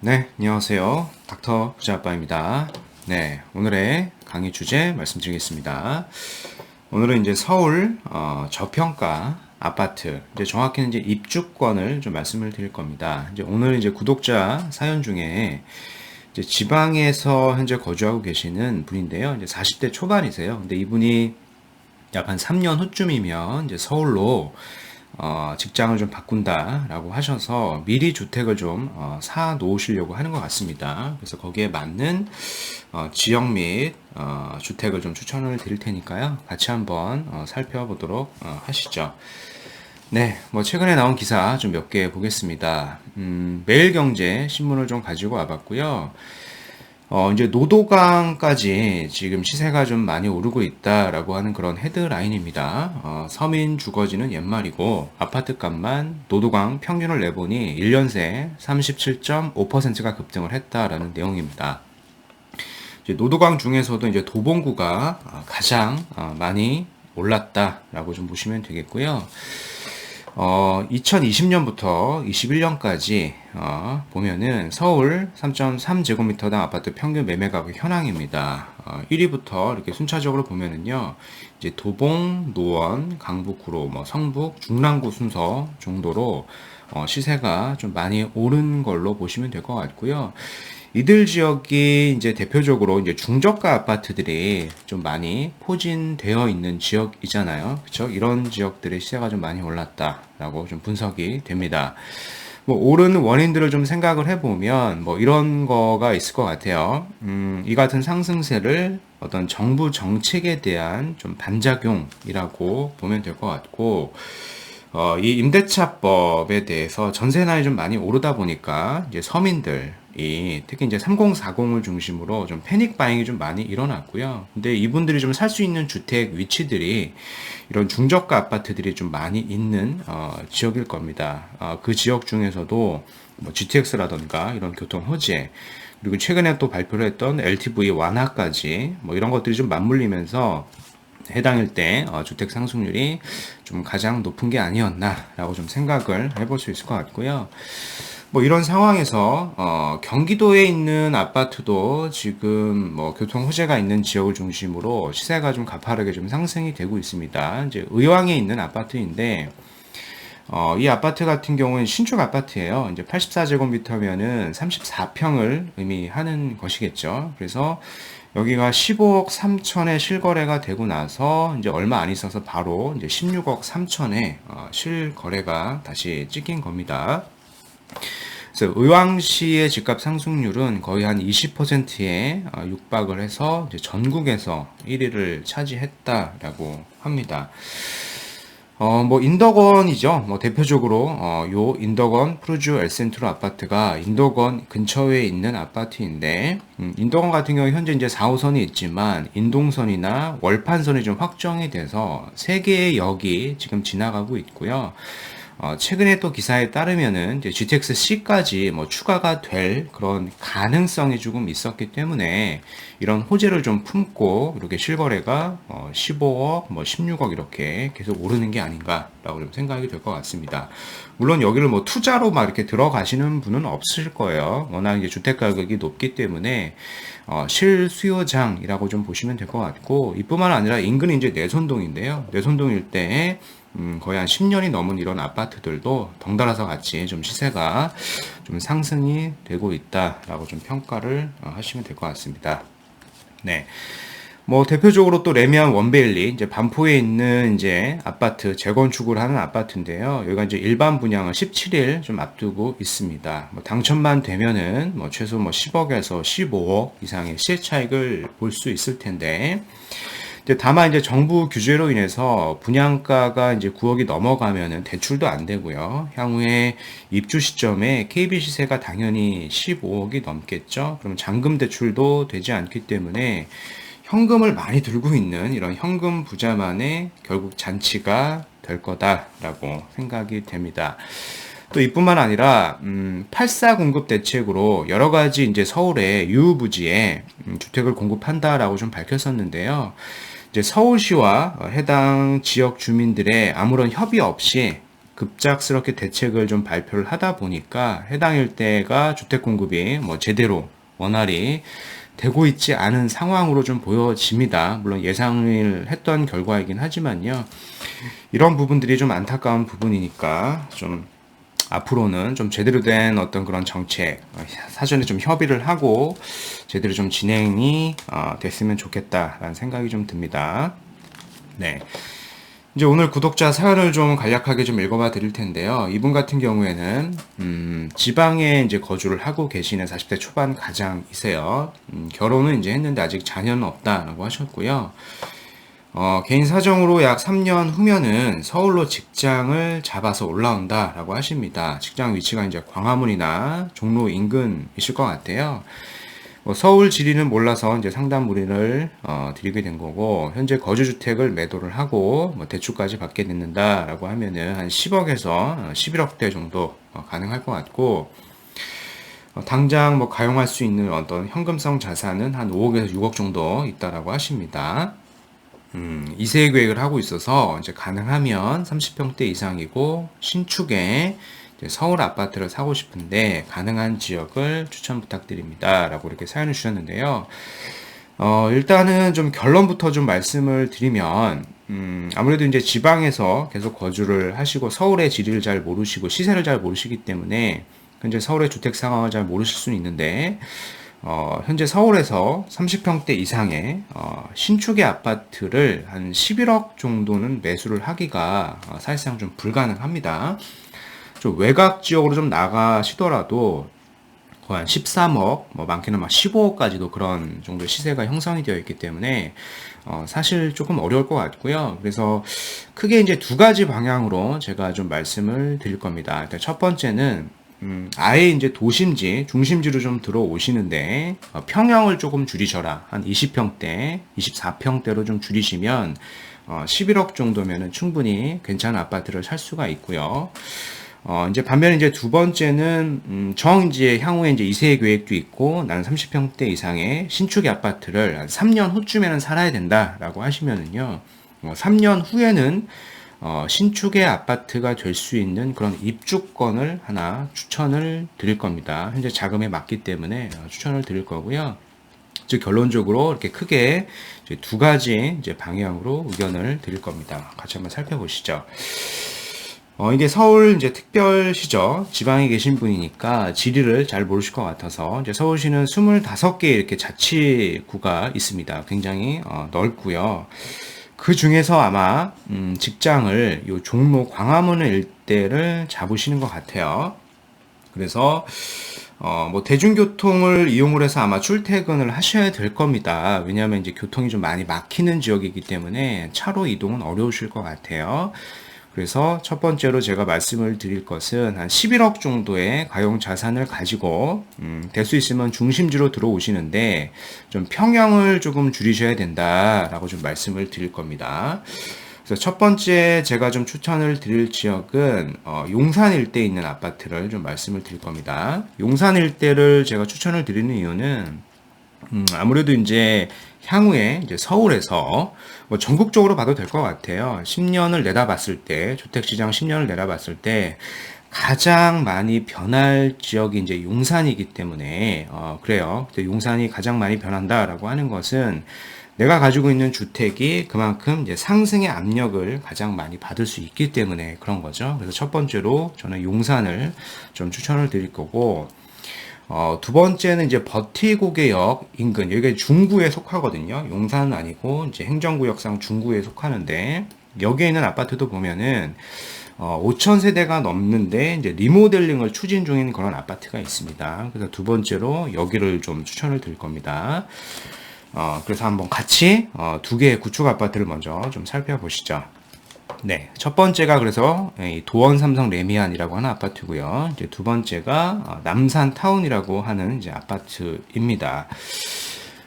네, 안녕하세요. 닥터 부자아빠입니다. 네, 오늘의 강의 주제 말씀드리겠습니다. 오늘은 이제 서울 저평가 아파트, 이제 정확히는 이제 입주권을 좀 말씀을 드릴 겁니다. 이제 오늘 이제 구독자 사연 중에 이제 지방에서 현재 거주하고 계시는 분인데요. 이제 40대 초반이세요. 근데 이분이 약 한 3년 후쯤이면 이제 서울로 직장을 좀 바꾼다라고 하셔서 미리 주택을 좀 사 놓으시려고 하는 것 같습니다. 그래서 거기에 맞는 지역 및 주택을 좀 추천을 드릴 테니까요. 같이 한번 살펴보도록 하시죠. 네, 뭐 최근에 나온 기사 좀 몇 개 보겠습니다. 매일경제 신문을 좀 가지고 와봤고요. 이제 노도강까지 지금 시세가 좀 많이 오르고 있다라고 하는 그런 헤드라인입니다. 서민 주거지는 옛말이고 아파트 값만 노도강 평균을 내보니 1년 새 37.5%가 급등을 했다라는 내용입니다. 이제 노도강 중에서도 이제 도봉구가 가장 많이 올랐다라고 좀 보시면 되겠고요. 2020년부터 21년까지 보면은 서울 3.3제곱미터당 아파트 평균 매매 가격 현황입니다. 1위부터 이렇게 순차적으로 보면은요, 이제 도봉, 노원, 강북, 구로, 뭐 성북, 중랑구 순서 정도로 시세가 좀 많이 오른 걸로 보시면 될 것 같고요. 이들 지역이 이제 대표적으로 이제 중저가 아파트들이 좀 많이 포진되어 있는 지역이잖아요. 그렇죠? 이런 지역들의 시세가 좀 많이 올랐다라고 좀 분석이 됩니다. 뭐 오르는 원인들을 좀 생각을 해보면 뭐 이런 거가 있을 것 같아요. 이 같은 상승세를 어떤 정부 정책에 대한 좀 반작용이라고 보면 될 것 같고, 이 임대차법에 대해서 전세난이 좀 많이 오르다 보니까 이제 서민들이 특히 이제 3040을 중심으로 좀 패닉 바잉이 좀 많이 일어났고요. 근데 이분들이 좀 살 수 있는 주택 위치들이 이런 중저가 아파트들이 좀 많이 있는 지역일 겁니다. 그 지역 중에서도 뭐 GTX라던가 이런 교통 호재, 그리고 최근에 또 발표를 했던 LTV 완화까지 뭐 이런 것들이 좀 맞물리면서 해당 일대 주택 상승률이 좀 가장 높은 게 아니었나라고 좀 생각을 해볼 수 있을 것 같고요. 뭐 이런 상황에서 경기도에 있는 아파트도 지금 뭐 교통 호재가 있는 지역을 중심으로 시세가 좀 가파르게 좀 상승이 되고 있습니다. 이제 의왕에 있는 아파트인데 이 아파트 같은 경우는 신축 아파트예요. 이제 84제곱미터면은 34평을 의미하는 것이겠죠. 그래서 여기가 15억 3천에 실거래가 되고 나서 이제 얼마 안 있어서 바로 이제 16억 3천에 실거래가 다시 찍힌 겁니다. 그래서 의왕시의 집값 상승률은 거의 한 20%에 육박을 해서 이제 전국에서 1위를 차지했다라고 합니다. 뭐 인덕원이죠. 뭐 대표적으로 요 인덕원 프루주 엘센트로 아파트가 인덕원 근처에 있는 아파트인데, 인덕원 같은 경우 현재 이제 4호선이 있지만 인동선이나 월판선이 좀 확정이 돼서 3개의 역이 지금 지나가고 있고요. 최근에 또 기사에 따르면은 이제 GTX C까지 뭐 추가가 될 그런 가능성이 조금 있었기 때문에 이런 호재를 좀 품고 이렇게 실거래가 15억, 뭐 16억 이렇게 계속 오르는 게 아닌가라고 좀 생각이 될 것 같습니다. 물론 여기를 뭐 투자로 막 이렇게 들어가시는 분은 없으실 거예요. 워낙 이제 주택 가격이 높기 때문에 실수요장이라고 좀 보시면 될 것 같고, 이뿐만 아니라 인근이 이제 내선동인데요. 내선동 일대에 거의 한 10년이 넘은 이런 아파트들도 덩달아서 같이 좀 시세가 좀 상승이 되고 있다라고 좀 평가를 하시면 될 것 같습니다. 네. 뭐 대표적으로 또 레미안 원베일리 이제 반포에 있는 이제 아파트 재건축을 하는 아파트인데요. 여기가 이제 일반 분양을 17일 좀 앞두고 있습니다. 뭐 당첨만 되면은 뭐 최소 뭐 10억에서 15억 이상의 시세 차익을 볼 수 있을 텐데, 다만 이제 정부 규제로 인해서 분양가가 이제 9억이 넘어가면은 대출도 안 되고요. 향후에 입주 시점에 KB 시세가 당연히 15억이 넘겠죠. 그러면 잔금 대출도 되지 않기 때문에 현금을 많이 들고 있는 이런 현금 부자만의 결국 잔치가 될 거다라고 생각이 됩니다. 또 이뿐만 아니라 8사 공급 대책으로 여러 가지 이제 서울의 유부지에 주택을 공급한다라고 좀 밝혔었는데요. 이제 서울시와 해당 지역 주민들의 아무런 협의 없이 급작스럽게 대책을 좀 발표를 하다 보니까 해당 일대가 주택 공급이 뭐 제대로 원활히 되고 있지 않은 상황으로 좀 보여집니다. 물론 예상을 했던 결과이긴 하지만요. 이런 부분들이 좀 안타까운 부분이니까 좀 앞으로는 좀 제대로 된 어떤 그런 정책 사전에 좀 협의를 하고 제대로 좀 진행이 됐으면 좋겠다라는 생각이 좀 듭니다. 네. 이제 오늘 구독자 사연을 좀 간략하게 좀 읽어봐 드릴 텐데요. 이분 같은 경우에는 지방에 이제 거주를 하고 계시는 40대 초반 가장이세요. 결혼은 이제 했는데 아직 자녀는 없다라고 하셨고요. 개인 사정으로 약 3년 후면은 서울로 직장을 잡아서 올라온다라고 하십니다. 직장 위치가 이제 광화문이나 종로 인근이실 것 같아요. 서울 지리는 몰라서 이제 상담 문의를 드리게 된 거고, 현재 거주주택을 매도를 하고 대출까지 받게 됐는다라고 하면은 한 10억에서 11억대 정도 가능할 것 같고, 당장 가용할 수 있는 어떤 현금성 자산은 한 5억에서 6억 정도 있다라고 하십니다. 2세 계획을 하고 있어서 이제 가능하면 30평대 이상이고 신축에 서울 아파트를 사고 싶은데 가능한 지역을 추천 부탁드립니다. 라고 이렇게 사연을 주셨는데요. 일단은 좀 결론부터 좀 말씀을 드리면, 아무래도 이제 지방에서 계속 거주를 하시고 서울의 지리를 잘 모르시고 시세를 잘 모르시기 때문에 현재 서울의 주택 상황을 잘 모르실 수는 있는데, 현재 서울에서 30평대 이상의 신축의 아파트를 한 11억 정도는 매수를 하기가 사실상 좀 불가능합니다. 좀 외곽 지역으로 좀 나가시더라도 거의 한 13억, 많게는 막 15억까지도 그런 정도의 시세가 형성이 되어 있기 때문에 사실 조금 어려울 것 같고요. 그래서 크게 이제 두 가지 방향으로 제가 좀 말씀을 드릴 겁니다. 일단 첫 번째는 아예 이제 도심지, 중심지로 좀 들어오시는데 평형을 조금 줄이셔라. 한 20평대, 24평대로 좀 줄이시면 11억 정도면은 충분히 괜찮은 아파트를 살 수가 있고요. 이제 반면에 이제 두 번째는 이제 향후에 이제 2세 계획도 있고 나는 30평대 이상의 신축의 아파트를 한 3년 후쯤에는 살아야 된다라고 하시면은요. 3년 후에는 신축의 아파트가 될 수 있는 그런 입주권을 하나 추천을 드릴 겁니다. 현재 자금에 맞기 때문에 추천을 드릴 거고요. 즉 결론적으로 이렇게 크게 이제 두 가지 이제 방향으로 의견을 드릴 겁니다. 같이 한번 살펴보시죠. 이게 서울 이제 특별시죠. 지방에 계신 분이니까 지리를 잘 모르실 것 같아서 이제 서울시는 25개 이렇게 자치구가 있습니다. 굉장히 넓고요. 그 중에서 아마 직장을 요 종로 광화문 일대를 잡으시는 것 같아요. 그래서 대중교통을 이용을 해서 아마 출퇴근을 하셔야 될 겁니다. 왜냐하면 이제 교통이 좀 많이 막히는 지역이기 때문에 차로 이동은 어려우실 것 같아요. 그래서 첫 번째로 제가 말씀을 드릴 것은 한 11억 정도의 가용 자산을 가지고 될 수 있으면 중심지로 들어오시는데 좀 평형을 조금 줄이셔야 된다라고 좀 말씀을 드릴 겁니다. 그래서 첫 번째 제가 좀 추천을 드릴 지역은 용산 일대에 있는 아파트를 좀 말씀을 드릴 겁니다. 용산 일대를 제가 추천을 드리는 이유는 아무래도 이제 향후에 이제 서울에서 전국적으로 봐도 될 것 같아요. 10년을 내다봤을 때, 주택시장 10년을 내다봤을 때, 가장 많이 변할 지역이 이제 용산이기 때문에, 그래요. 용산이 가장 많이 변한다라고 하는 것은 내가 가지고 있는 주택이 그만큼 이제 상승의 압력을 가장 많이 받을 수 있기 때문에 그런 거죠. 그래서 첫 번째로 저는 용산을 좀 추천을 드릴 거고, 두 번째는 이제 버티고개역 인근, 여기가 중구에 속하거든요. 용산은 아니고, 이제 행정구역상 중구에 속하는데, 여기에 있는 아파트도 보면은, 5천 세대가 넘는데, 이제 리모델링을 추진 중인 그런 아파트가 있습니다. 그래서 두 번째로 여기를 좀 추천을 드릴 겁니다. 그래서 한번 같이, 두 개의 구축 아파트를 먼저 좀 살펴보시죠. 네, 첫 번째가 그래서 도원 삼성 레미안이라고 하는 아파트고요. 이제 두 번째가 남산 타운이라고 하는 이제 아파트입니다.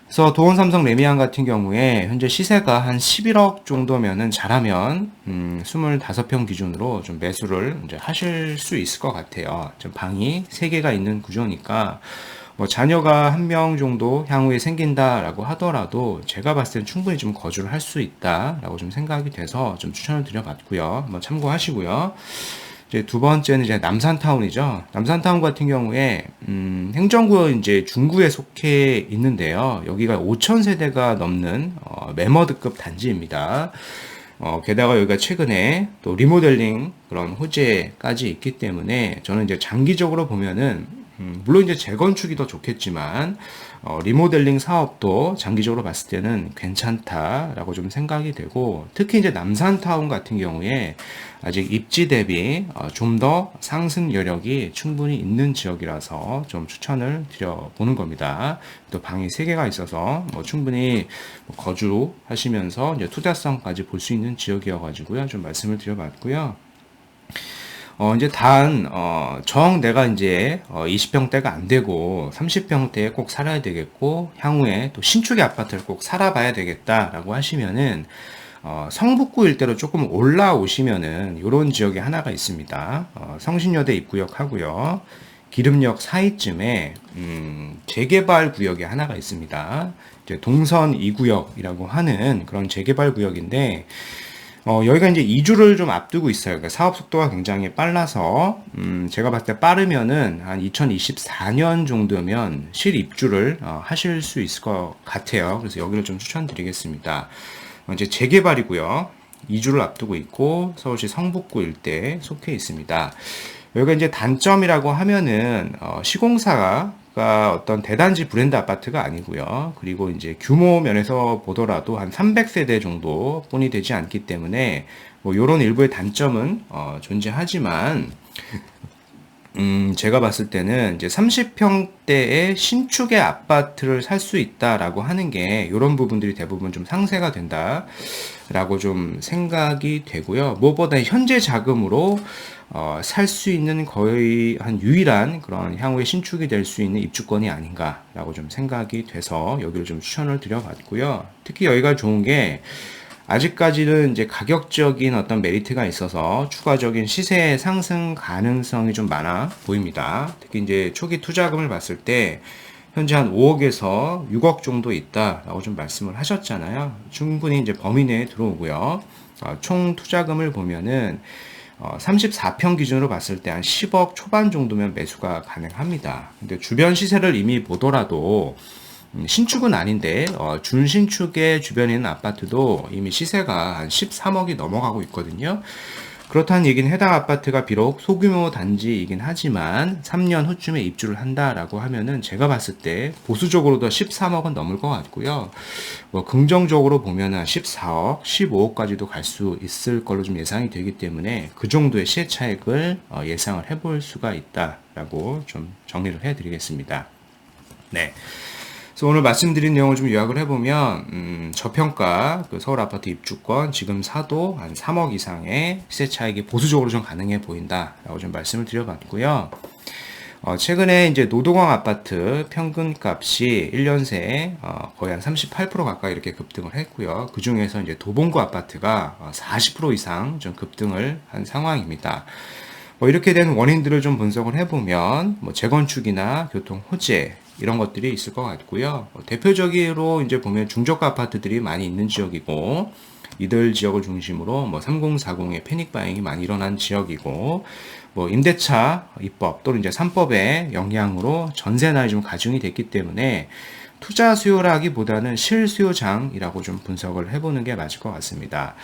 그래서 도원 삼성 레미안 같은 경우에 현재 시세가 한 11억 정도면은 잘하면 25평 기준으로 좀 매수를 이제 하실 수 있을 것 같아요. 좀 방이 3개가 있는 구조니까 자녀가 1명 정도 향후에 생긴다라고 하더라도 제가 봤을 땐 충분히 좀 거주를 할 수 있다라고 좀 생각이 돼서 좀 추천을 드려봤고요. 한번 참고하시고요. 이제 두 번째는 이제 남산타운이죠. 남산타운 같은 경우에 행정구역 이제 중구에 속해 있는데요. 여기가 5천 세대가 넘는 매머드급 단지입니다. 게다가 여기가 최근에 또 리모델링 그런 호재까지 있기 때문에 저는 이제 장기적으로 보면은 물론 이제 재건축이 더 좋겠지만 리모델링 사업도 장기적으로 봤을 때는 괜찮다라고 좀 생각이 되고, 특히 이제 남산타운 같은 경우에 아직 입지 대비 좀 더 상승 여력이 충분히 있는 지역이라서 좀 추천을 드려보는 겁니다. 또 방이 3개가 있어서 뭐 충분히 거주하시면서 이제 투자성까지 볼 수 있는 지역이어가지고요. 좀 말씀을 드려봤고요. 이제 내가 이제 20평대가 안 되고 30평대에 꼭 살아야 되겠고, 향후에 또 신축의 아파트를 꼭 살아봐야 되겠다라고 하시면은, 성북구 일대로 조금 올라오시면은 요런 지역이 하나가 있습니다. 성신여대 입구역 하고요. 기름역 사이쯤에, 재개발 구역이 하나가 있습니다. 이제 동선 2구역이라고 하는 그런 재개발 구역인데, 여기가 이제 이주를 좀 앞두고 있어요. 그러니까 사업 속도가 굉장히 빨라서, 제가 봤을 때 빠르면은 한 2024년 정도면 실입주를 하실 수 있을 것 같아요. 그래서 여기를 좀 추천드리겠습니다. 이제 재개발이고요. 이주를 앞두고 있고 서울시 성북구 일대에 속해 있습니다. 여기가 이제 단점이라고 하면은 시공사가 어떤 대단지 브랜드 아파트가 아니고요. 그리고 이제 규모 면에서 보더라도 한 300세대 정도 뿐이 되지 않기 때문에 뭐 요런 일부의 단점은 존재하지만, 제가 봤을 때는 이제 30평대의 신축의 아파트를 살 수 있다라고 하는 게 이런 부분들이 대부분 좀 상쇄가 된다라고 좀 생각이 되고요. 무엇보다 현재 자금으로 살 수 있는 거의 한 유일한 그런 향후에 신축이 될 수 있는 입주권이 아닌가라고 좀 생각이 돼서 여기를 좀 추천을 드려봤고요. 특히 여기가 좋은 게 아직까지는 이제 가격적인 어떤 메리트가 있어서 추가적인 시세 상승 가능성이 좀 많아 보입니다. 특히 이제 초기 투자금을 봤을 때 현재 한 5억에서 6억 정도 있다라고 좀 말씀을 하셨잖아요. 충분히 이제 범위 내에 들어오고요. 총 투자금을 보면은 34평 기준으로 봤을 때 한 10억 초반 정도면 매수가 가능합니다. 근데 주변 시세를 이미 보더라도 신축은 아닌데 준신축의 주변에 있는 아파트도 이미 시세가 한 13억이 넘어가고 있거든요. 그렇다는 얘기는 해당 아파트가 비록 소규모 단지이긴 하지만 3년 후쯤에 입주를 한다라고 하면은 제가 봤을 때 보수적으로도 13억은 넘을 것 같고요. 뭐 긍정적으로 보면은 14억, 15억까지도 갈 수 있을 걸로 좀 예상이 되기 때문에 그 정도의 시세 차익을 예상을 해볼 수가 있다라고 좀 정리를 해드리겠습니다. 네. 그래서 오늘 말씀드린 내용을 좀 요약을 해보면, 저평가 그 서울 아파트 입주권 지금 사도 한 3억 이상의 시세 차익이 보수적으로 좀 가능해 보인다라고 좀 말씀을 드려봤고요. 최근에 이제 노동왕 아파트 평균 값이 1년 새에 거의 한 38% 가까이 이렇게 급등을 했고요. 그 중에서 이제 도봉구 아파트가 40% 이상 좀 급등을 한 상황입니다. 이렇게 된 원인들을 좀 분석을 해보면, 재건축이나 교통 호재, 이런 것들이 있을 것 같고요. 대표적으로 이제 보면 중저가 아파트들이 많이 있는 지역이고, 이들 지역을 중심으로 3040의 패닉 바잉이 많이 일어난 지역이고, 임대차 입법 또는 이제 3법의 영향으로 전세난이 좀 가중이 됐기 때문에 투자 수요라기보다는 실수요장이라고 좀 분석을 해보는 게 맞을 것 같습니다.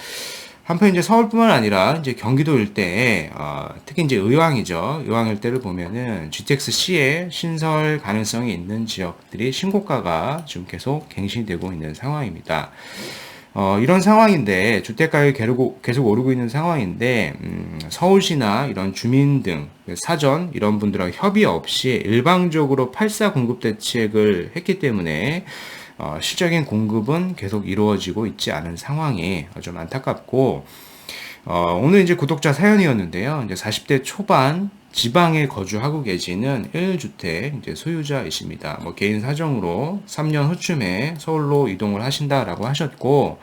한편 이제 서울뿐만 아니라 이제 경기도 일대에 특히 이제 의왕이죠. 의왕 일대를 보면은 GTX-C의 신설 가능성이 있는 지역들이 신고가가 지금 계속 갱신되고 있는 상황입니다. 이런 상황인데 주택가격이 계속 오르고 있는 상황인데 서울시나 이런 주민 등 사전 이런 분들하고 협의 없이 일방적으로 8사 공급 대책을 했기 때문에 실적인 공급은 계속 이루어지고 있지 않은 상황이 좀 안타깝고, 오늘 이제 구독자 사연이었는데요. 이제 40대 초반 지방에 거주하고 계시는 1주택 이제 소유자이십니다. 개인 사정으로 3년 후쯤에 서울로 이동을 하신다라고 하셨고,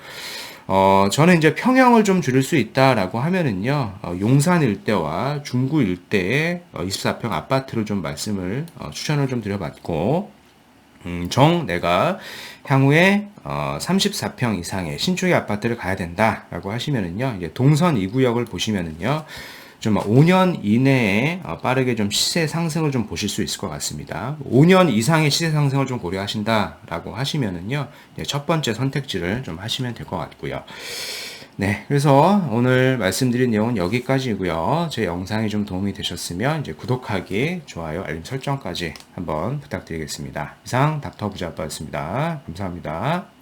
저는 이제 평형을 좀 줄일 수 있다라고 하면은요, 용산 일대와 중구 일대의 24평 아파트를 좀 추천을 좀 드려봤고, 내가 향후에 34평 이상의 신축의 아파트를 가야 된다라고 하시면은요, 이제 동선 2구역을 보시면은요, 좀 5년 이내에 빠르게 좀 시세 상승을 좀 보실 수 있을 것 같습니다. 5년 이상의 시세 상승을 좀 고려하신다라고 하시면은요, 첫 번째 선택지를 좀 하시면 될 것 같고요. 네, 그래서 오늘 말씀드린 내용은 여기까지고요. 제 영상이 좀 도움이 되셨으면 이제 구독하기, 좋아요, 알림 설정까지 한번 부탁드리겠습니다. 이상 닥터 부자아빠였습니다. 감사합니다.